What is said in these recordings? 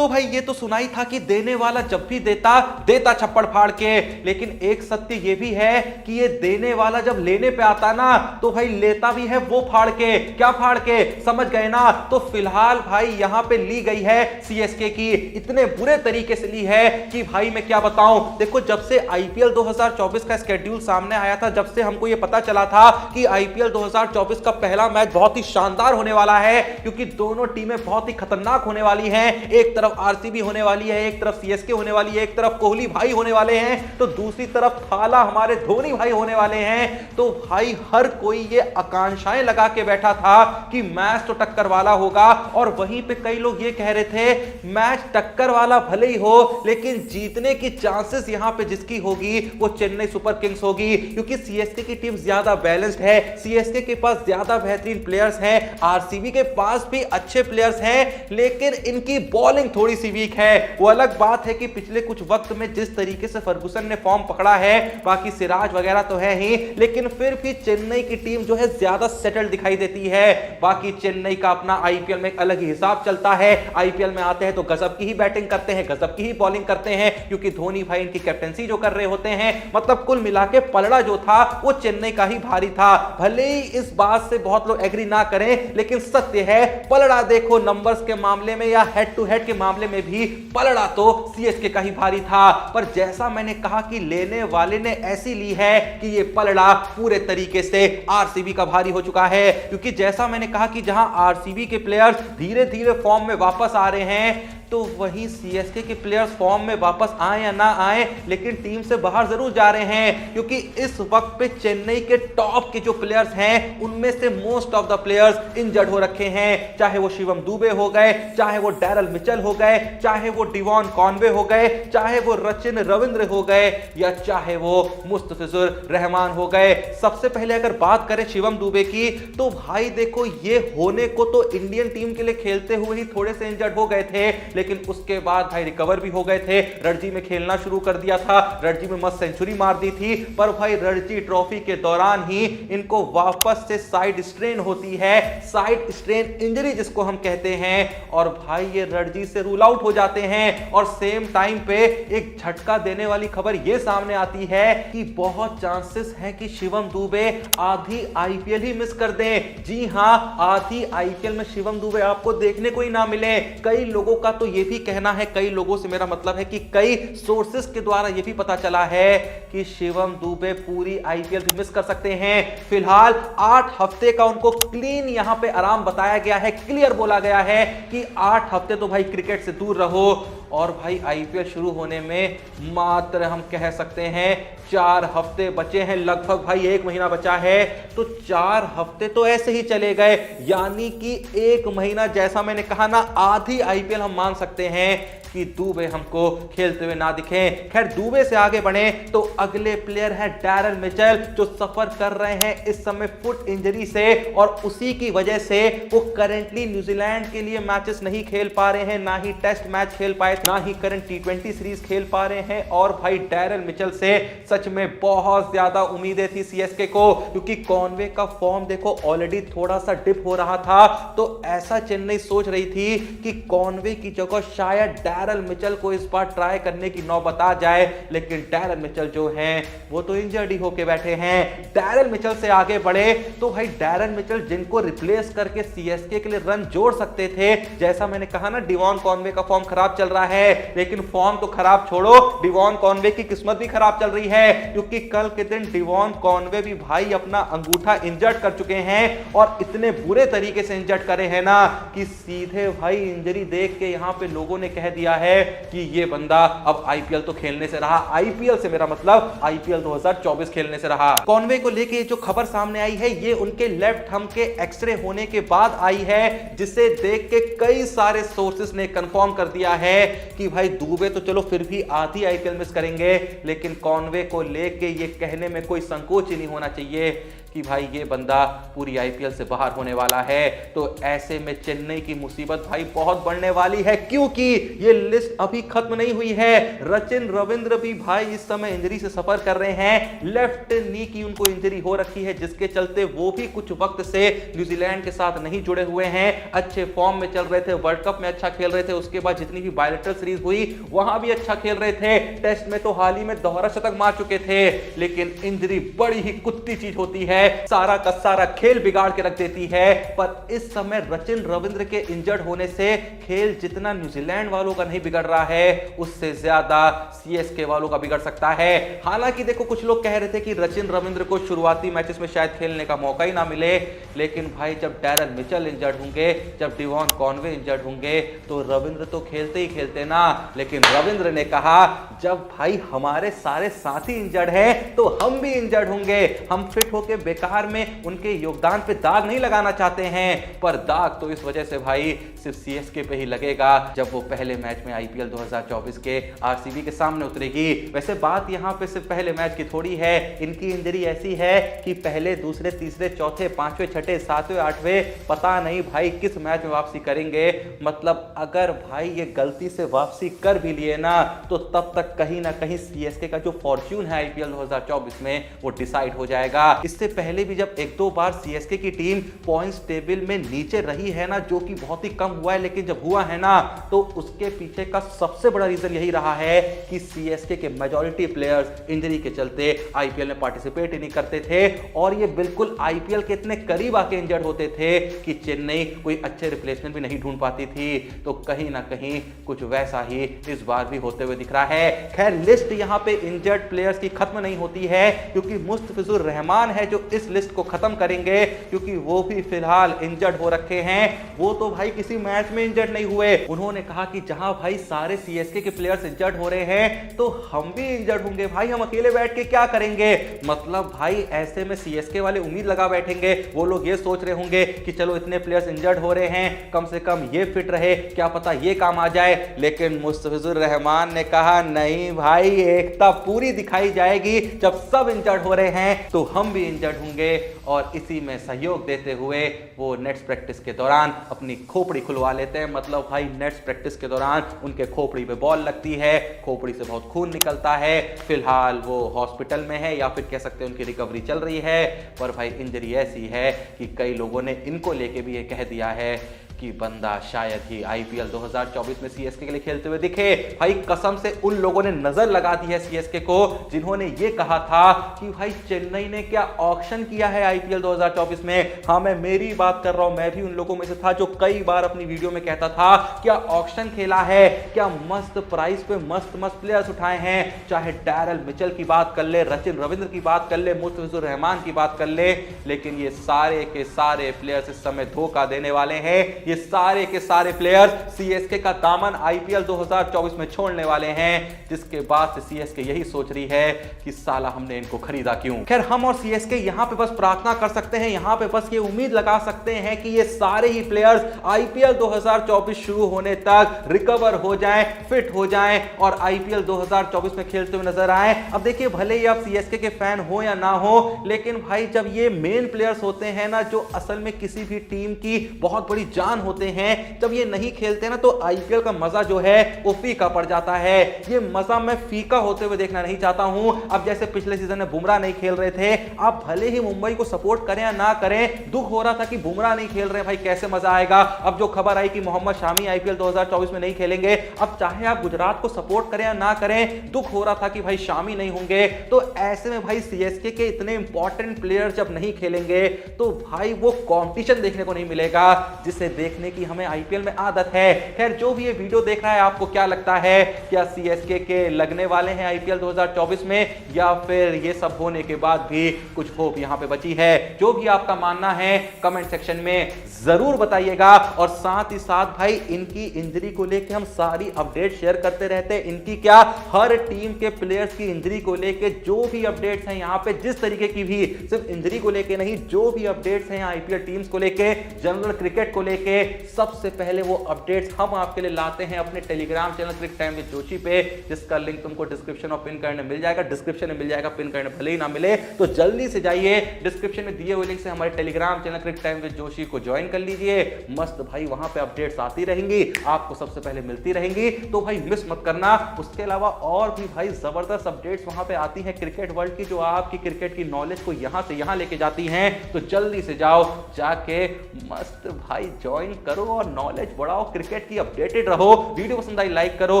तो भाई ये तो सुनाई था कि देने वाला जब भी देता देता छप्पड़ फाड़ के, लेकिन एक सत्य ये भी है कि ये देने वाला जब लेने पे आता ना तो भाई लेता भी है वो फाड़ के। क्या फाड़ के, समझ गए ना। तो फिलहाल भाई यहां पे ली गई है सीएसके की, इतने बुरे तरीके से ली है कि भाई मैं क्या बताऊं। देखो जब से आईपीएल 2024 का स्केड्यूल सामने आया था, जब से हमको ये पता चला था कि आईपीएल 2024 का पहला मैच बहुत ही शानदार होने वाला है, क्योंकि दोनों टीमें बहुत ही खतरनाक होने वाली हैं। एक तरफ आरसीबी होने वाली है, एक तरफ सीएसके होने वाली है, एक तरफ कोहली भाई होने वाले हैं, तो दूसरी तरफ थाला हमारे धोनी भाई होने वाले हैं। तो भाई हर कोई ये आकांक्षाएं लगा के बैठा था कि मैच तो टक्कर वाला होगा, और वहीं पे कई लोग ये कह रहे थे मैच टक्कर वाला भले ही हो, लेकिन जीतने की चांसेस यहां पे जिसकी होगी वो चेन्नई सुपर किंग्स होगी, क्योंकि सीएसके की टीम ज्यादा बैलेंस्ड है, सीएसके के पास ज्यादा बेहतरीन प्लेयर्स हैं, आरसीबी के पास भी अच्छे प्लेयर्स हैं, लेकिन इनकी बॉलिंग थोड़ी सी वीक है। वो अलग बात है कि पिछले कुछ वक्त में जिस तरीके से फर्गुसन ने फॉर्म पकड़ा है, बाकी सिराज वगैरह तो है ही, लेकिन फिर भी चेन्नई की टीम जो है ज्यादा सेटल्ड दिखाई देती है। बाकी चेन्नई का अपना आईपीएल में एक अलग ही हिसाब चलता है, आईपीएल में आते हैं तो गजब की ही बैटिंग करते हैं, गजब की ही बॉलिंग करते हैं, क्योंकि धोनी भाई इनकी कैप्टेंसी जो कर रहे होते हैं। मतलब कुल मिला के पलड़ा जो था वो चेन्नई का ही भारी था। भले ही इस बात से बहुत लोग एग्री ना करें, लेकिन सत्य है पलड़ा देखो नंबर्स के मामले में या हेड टू हेड के मामले में भी पलड़ा तो सीएसके का ही भारी था। पर जैसा मैंने कहा कि लेने वाले ने ऐसी ली है कि ये पलड़ा पूरे तरीके से आरसीबी का भारी हो चुका है, क्योंकि जैसा मैंने कहा कि जहां आरसीबी के प्लेयर्स धीरे धीरे फॉर्म में वापस आ रहे हैं, तो वहीं सीएसके के प्लेयर्स फॉर्म में वापस आए या ना आए, लेकिन टीम से बाहर जरूर जा रहे हैं, क्योंकि इस वक्त पे चेन्नई के टॉप के जो प्लेयर्स हैं उनमें से most of the players injured हो रखे हैं। चाहे वो शिवम दुबे हो गए, चाहे वो डैरल मिचेल हो गए, चाहे वो डिवॉन कॉनवे हो गए, चाहे वो रचिन रविंद्र हो गए, या चाहे वो मुस्तफिजुर रहमान हो गए। सबसे पहले अगर बात करें शिवम दुबे की, तो भाई देखो ये होने को तो इंडियन टीम के लिए खेलते हुए ही थोड़े से इंजर्ड हो गए थे, लेकिन उसके बाद भाई रिकवर भी हो गए थे, रणजी में खेलना शुरू कर दिया था, रणजी में मस्त सेंचुरी मार दी थी। पर भाई रणजी ट्रॉफी के दौरान ही इनको वापस से साइड स्ट्रेन होती है, साइड स्ट्रेन इंजरी जिसको हम कहते हैं, और भाई ये रणजी से रूल आउट हो जाते हैं। और सेम टाइम पे एक झटका देने वाली खबर ये सामने आती है कि बहुत चांसेस हैं कि शिवम दुबे आधी आईपीएल ही मिस कर दें। जी हां, आधी आईपीएल में शिवम दुबे आपको देखने को ही ना मिले। कई लोगों का तो ये भी कहना है, कई लोगों से मेरा मतलब है कि कई सोर्सेस के द्वारा ये भी पता चला है कि शिवम दुबे पूरी आईपीएल भी मिस कर सकते हैं। फिलहाल 8 हफ्ते का उनको क्लीन यहां पे आराम बताया गया है, क्लियर बोला गया है कि 8 हफ्ते तो भाई क्रिकेट से दूर रहो, और भाई आईपीएल शुरू होने में मात्र हम कह सकते हैं 4 हफ्ते बचे हैं, लगभग भाई 1 महीना बचा है। तो 4 हफ्ते तो ऐसे ही चले गए, यानी कि 1 महीना, जैसा मैंने कहा ना, आधी आईपीएल हम मान सकते हैं कि दुबे हमको खेलते हुए ना दिखें। खैर दुबे से आगे बढ़े तो अगले प्लेयर है डैरल मिचेल, जो सफर कर रहे हैं इस समय फुट इंजरी से, और उसी की वजह से वो करेंटली न्यूजीलैंड के लिए मैचेस नहीं खेल पा रहे हैं, ना ही टेस्ट मैच खेल पाए, ना ही करंट टी20 सीरीज खेल पा रहे हैं। और भाई डैरल मिचेल से सच में बहुत ज्यादा उम्मीदें थी सीएसके को, क्योंकि कॉनवे का फॉर्म देखो ऑलरेडी थोड़ा सा डिप हो रहा था, तो ऐसा चेन्नई सोच रही थी कि कॉनवे की जगह शायद डैरल मिचेल को इस बार ट्राई करने की नौबत आ जाए, लेकिन डैरल मिचेल जो हैं वो तो इंजर्ड ही होके बैठे हैं। डैरल मिचेल से आगे बढ़े तो भाई डैरल मिचेल जिनको रिप्लेस करके सीएसके के लिए रन जोड़ सकते थे, जैसा मैंने कहा ना डिवॉन कॉनवे का फॉर्म खराब चल रहा है, लेकिन फॉर्म तो खराब छोड़ो, डिवॉन कॉनवे की किस्मत भी खराब चल रही है, क्योंकि कल के दिन डिवॉन कॉनवे भी भाई अपना अंगूठा इंजर्ड कर चुके हैं, और इतने बुरे तरीके से इंजर्ड करे हैं ना कि सीधे भाई इंजरी देख के यहां पे लोगों ने कह दिया है कि ये बंदा अब आईपीएल तो खेलने से रहा। आईपीएल से मेरा मतलब आईपीएल 2024 खेलने से रहा। कॉनवे को लेके जो खबर सामने आई है ये उनके लेफ्ट थंब के एक्सरे होने के बाद आई है, जिसे देख के कई सारे सोर्सेस ने कंफर्म कर दिया है कि भाई दुबे तो चलो फिर भी आधी आईपीएल मिस करेंगे, लेकिन कॉनवे को लेके ये कहने में कोई संकोच ही नहीं होना चाहिए कि भाई ये बंदा पूरी आईपीएल से बाहर होने वाला है। तो ऐसे में चेन्नई की मुसीबत भाई बहुत बढ़ने वाली है, क्योंकि ये लिस्ट अभी खत्म नहीं हुई है। सचिन रविंद्र भी भाई इस समय इंजरी से सफर कर रहे हैं। लेफ्ट नी की उनको इंजरी हो रखी है, जिसके चलते वो भी कुछ वक्त से न्यूजीलैंड के साथ नहीं जुड़े हुए हैं। अच्छे फॉर्म में चल रहे थे, वर्ल्ड कप में अच्छा खेल रहे थे, उसके बाद जितनी भी बायलैटरल सीरीज हुई वहां भी अच्छा खेल रहे थे। टेस्ट में तो हाल ही में दोहरा शतक मार चुके थे, लेकिन इंजरी बड़ी ही कुत्ती चीज होती है, सारा का सारा खेल बिगाड़ के रख देती है। पर इस समय सचिन रविंद्र के इंजर्ड होने से खेल जितना न्यूजीलैंड वालों का नहीं बिगड़ रहा है, उससे ज्यादा सीएसके वालों का बिगड़ सकता है। हालांकि देखो, कुछ लोग कह रहे थे कि सचिन रविंद्र को शुरुआती मैचेस में शायद खेलने का मौका ही ना मिले, लेकिन भाई जब डैरल मिचेल इंजर्ड होंगे, जब डिवॉन कॉनवे इंजर्ड होंगे, तो रविंद्र तो खेलते ही खेलते ना। लेकिन रविंद्र ने कहा, जब भाई हमारे सारे साथी इंजर्ड हैं तो हम भी इंजर्ड होंगे। हम फिट होके बेकार में उनके योगदान पे दाग नहीं लगाना चाहते हैं, पर दाग तो इस वजह से भाई सिर्फ सीएसके पे ही लगेगा जब वो पहले मैच में आईपीएल 2024 के आरसीबी के सामने उतरेगी। वैसे बात यहां पे सिर्फ पहले मैच की थोड़ी है, इनकी इंजरी ऐसी है कि पहले, दूसरे, तीसरे, चौथे, पांचवें, छठे, सातवें, आठवें, पता नहीं भाई किस मैच में वापसी करेंगे। मतलब अगर भाई ये गलती से वापसी कर भी लिए ना, तो तब तक कहीं ना कहीं सीएसके का जो फॉर्च्यून है आईपीएल 2024 में वो डिसाइड हो जाएगा। इससे पहले भी जब एक दो बार सीएसके की टीम पॉइंट्स टेबल में नीचे रही है ना, जो कि बहुत ही कम हुआ है, लेकिन जब हुआ है ना, तो उसके पीछे का सबसे बड़ा रीजन यही रहा है कि सीएसके के मेजॉरिटी प्लेयर्स इंजरी के चलते आईपीएल में पार्टिसिपेट ही नहीं करते थे, और ये बिल्कुल आईपीएल के इतने करीब आके इंजर्ड होते थे कि चेन्नई कोई अच्छे रिप्लेसमेंट भी नहीं ढूंढ पाती थी। तो कहीं ना कहीं कुछ वैसा ही इस बार भी होते हुए दिख रहा है। खैर, लिस्ट यहां पे इंजर्ड प्लेयर्स की खत्म नहीं होती है, क्योंकि मुस्तफिजुर रहमान है जो इस लिस्ट को खत्म करेंगे, क्योंकि वो भी फिलहाल इंजर्ड हो रखे हैं। वो तो भाई किसी मैच में इंजर्ड नहीं हुए। उन्होंने कहा कि जहां भाई सारे सीएसके के प्लेयर्स इंजर्ड हो रहे हैं, तो हम भी इंजर्ड होंगे भाई, हम अकेले बैठ के क्या करेंगे। मतलब भाई ऐसे में सीएसके वाले उम्मीद लगा बैठेंगे, वो लोग ये सोच रहे होंगे कि चलो इतने प्लेयर्स इंजर्ड हो रहे हैं, कम से कम ये फिट रहे, क्या पता ये काम आ जाए। लेकिन मुस्तफिजुर रहमान ने कहा, नहीं भाई, एकता पूरी दिखाई जाएगी, जब सब इंजर्ड हो रहे हैं तो हम भी इंजर्ड होंगे। और इसी में सहयोग देते हुए वो नेट्स प्रैक्टिस के दौरान अपनी खोपड़ी खुलवा लेते हैं। मतलब भाई नेट्स प्रैक्टिस के दौरान उनके खोपड़ी पे बॉल लगती है, खोपड़ी से बहुत खून निकलता है। फिलहाल वो हॉस्पिटल में है, या फिर कह सकते हैं उनकी रिकवरी चल रही है। पर भाई इंजरी ऐसी है कि कई लोगों ने इनको लेके भी ये कह दिया है कि बंदा शायद ही आईपीएल 2024 में सीएसके के लिए खेलते हुए दिखे। भाई कसम से उन लोगों ने नजर लगा दी है सीएसके को, जिन्होंने ये कहा था कि भाई चेन्नई ने क्या ऑक्शन किया है आईपीएल 2024 में। हाँ, मैं मेरी बात कर रहा हूं, मैं भी उन लोगों में से था जो कई बार अपनी वीडियो में कहता था क्या ऑक्शन खेला है, क्या मस्त प्राइस पे मस्त मस्त प्लेयर्स उठाए हैं। चाहे डैरल मिचेल की बात कर ले, सचिन रविंद्र की बात कर ले, मुस्तफिजुर रहमान की बात कर ले, लेकिन ये सारे के सारे प्लेयर्स इस समय धोखा देने वाले हैं। ये सारे के सारे प्लेयर्स सीएसके का दामन आईपीएल 2024 में छोड़ने वाले हैं, जिसके बाद से सीएसके यही सोच रही है कि साला हमने इनको खरीदा क्यों। खैर, हम और सीएसके यहां पे बस प्रार्थना कर सकते हैं, यहां पे बस ये उम्मीद लगा सकते हैं कि ये सारे ही प्लेयर्स आईपीएल 2024 शुरू होने तक रिकवर हो जाएं, फिट हो जाएं और आईपीएल 2024 में खेलते हुए नजर आए। अब देखिए, भले ही आप सीएसके के फैन हो या ना हो, लेकिन भाई जब ये मेन प्लेयर्स होते हैं ना, जो असल में किसी भी टीम की बहुत बड़ी जान होते हैं, जब ये नहीं खेलते ना, तो आईपीएल का मजा जो है वो फीका पड़ जाता है। ये मजा मैं फीका होते हुए देखना नहीं चाहता हूं। अब जैसे पिछले सीजन में बुमराह नहीं खेल रहे थे, आप भले ही मुंबई को सपोर्ट करें या ना करें, दुख हो रहा था कि बुमराह नहीं खेल रहे, भाई कैसे मजा आएगा। अब जो खबर आई कि मोहम्मद शामी आईपीएल 2024 में नहीं खेलेंगे, अब चाहे आप गुजरात को सपोर्ट करें या ना करें, दुख हो रहा था कि भाई शामी नहीं होंगे। तो ऐसे में भाई सीएसके के इतने इंपॉर्टेंट प्लेयर जब नहीं खेलेंगे, तो भाई वो कॉम्पिटिशन देखने को नहीं मिलेगा जिसे देखने की हमें आईपीएल में आदत है। खैर, जो भी ये वीडियो देख रहा है, आपको क्या लगता है, क्या सीएसके के लगने वाले हैं आईपीएल 2024 में, या फिर ये सब होने के बाद भी कुछ होप यहां पे बची है? जो भी आपका मानना है कमेंट सेक्शन में जरूर बताइएगा। और साथ ही साथ भाई इनकी इंजरी को लेकर हम सारी अपडेट शेयर करते रहते हैं। इनकी क्या, हर टीम के प्लेयर्स की इंजरी को लेकर जो भी अपडेट्स हैं यहाँ पे, जिस तरीके की भी, सिर्फ इंजरी को लेकर नहीं, जो भी अपडेट्स हैं आईपीएल टीम्स को लेकर, जनरल क्रिकेट को लेकर, सबसे पहले वो अपडेट्स हम आपके लिए लाते हैं अपने Telegram channel cric time with Joshi पे, जिसका लिंक तुमको डिस्क्रिप्शन और पिन करने मिल जाएगा। डिस्क्रिप्शन में मिल जाएगा, पिन करने भले ही ना मिले तो जल्दी से जाइए, डिस्क्रिप्शन में दिए हुए लिंक से हमारे Telegram channel cric time with Joshi को ज्वाइन कर लीजिए। मस्त भाई वहां पे अपडेट्स आती रहेंगी, आपको सबसे पहले मिलती रहेंगी, तो भाई मिस मत करना। उसके अलावा और भी भाई जबरदस्त अपडेट्स वहां पे आती हैं क्रिकेट वर्ल्ड की, जो आपकी क्रिकेट की नॉलेज को यहां से यहां लेके जाती हैं। तो जल्दी से जाओ, जाके मस्त भाई ज्वाइन करो और नॉलेज बढ़ाओ, क्रिकेट की अपडेटेड रहो। वीडियो पसंद आई लाइक करो,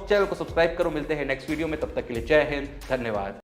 चैनल को सब्सक्राइब करो। मिलते हैं नेक्स्ट वीडियो में, तब तक के लिए जय हिंद, धन्यवाद।